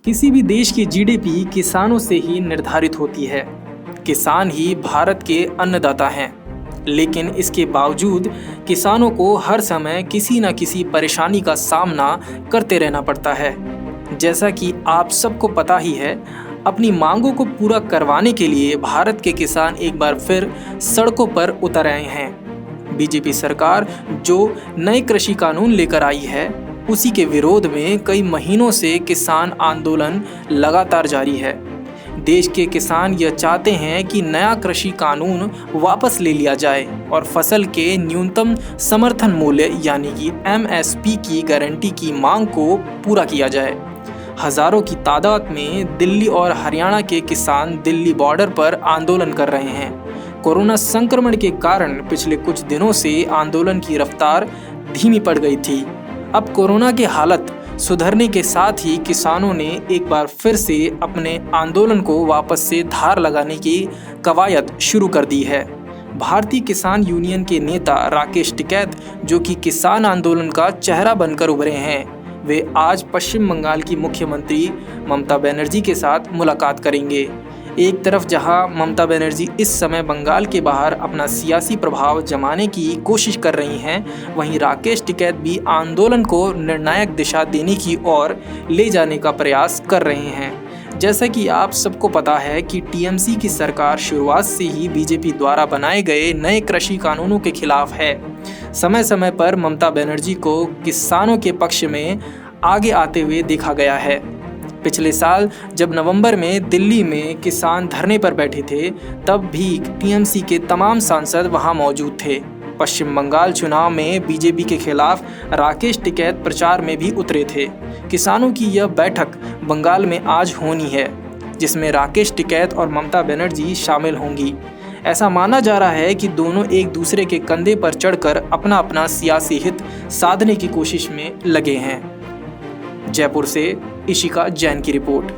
किसी भी देश की जीडीपी किसानों से ही निर्धारित होती है। किसान ही भारत के अन्नदाता हैं, लेकिन इसके बावजूद किसानों को हर समय किसी न किसी परेशानी का सामना करते रहना पड़ता है। जैसा कि आप सबको पता ही है, अपनी मांगों को पूरा करवाने के लिए भारत के किसान एक बार फिर सड़कों पर उतर आए हैं। बीजेपी सरकार जो नए कृषि कानून लेकर आई है, उसी के विरोध में कई महीनों से किसान आंदोलन लगातार जारी है। देश के किसान यह चाहते हैं कि नया कृषि कानून वापस ले लिया जाए और फसल के न्यूनतम समर्थन मूल्य यानी कि एमएसपी की गारंटी की मांग को पूरा किया जाए। हजारों की तादाद में दिल्ली और हरियाणा के किसान दिल्ली बॉर्डर पर आंदोलन कर रहे हैं। कोरोना संक्रमण के कारण पिछले कुछ दिनों से आंदोलन की रफ्तार धीमी पड़ गई थी। अब कोरोना की हालत सुधरने के साथ ही किसानों ने एक बार फिर से अपने आंदोलन को वापस से धार लगाने की कवायद शुरू कर दी है। भारतीय किसान यूनियन के नेता राकेश टिकैत, जो कि किसान आंदोलन का चेहरा बनकर उभरे हैं, वे आज पश्चिम बंगाल की मुख्यमंत्री ममता बनर्जी के साथ मुलाकात करेंगे। एक तरफ जहां ममता बनर्जी इस समय बंगाल के बाहर अपना सियासी प्रभाव जमाने की कोशिश कर रही हैं, वहीं राकेश टिकैत भी आंदोलन को निर्णायक दिशा देने की ओर ले जाने का प्रयास कर रहे हैं। जैसा कि आप सबको पता है कि टीएमसी की सरकार शुरुआत से ही बीजेपी द्वारा बनाए गए नए कृषि कानूनों के खिलाफ है। समय समय पर ममता बनर्जी को किसानों के पक्ष में आगे आते हुए देखा गया है। पिछले साल जब नवंबर में दिल्ली में किसान धरने पर बैठे थे, तब भी टीएमसी के तमाम सांसद वहां मौजूद थे। पश्चिम बंगाल चुनाव में बीजेपी के खिलाफ राकेश टिकैत प्रचार में भी उतरे थे। किसानों की यह बैठक बंगाल में आज होनी है, जिसमें राकेश टिकैत और ममता बनर्जी शामिल होंगी। ऐसा माना जा रहा है कि दोनों एक दूसरे के कंधे पर चढ़कर अपना अपना सियासी हित साधने की कोशिश में लगे हैं। जयपुर से इशिका जैन की रिपोर्ट।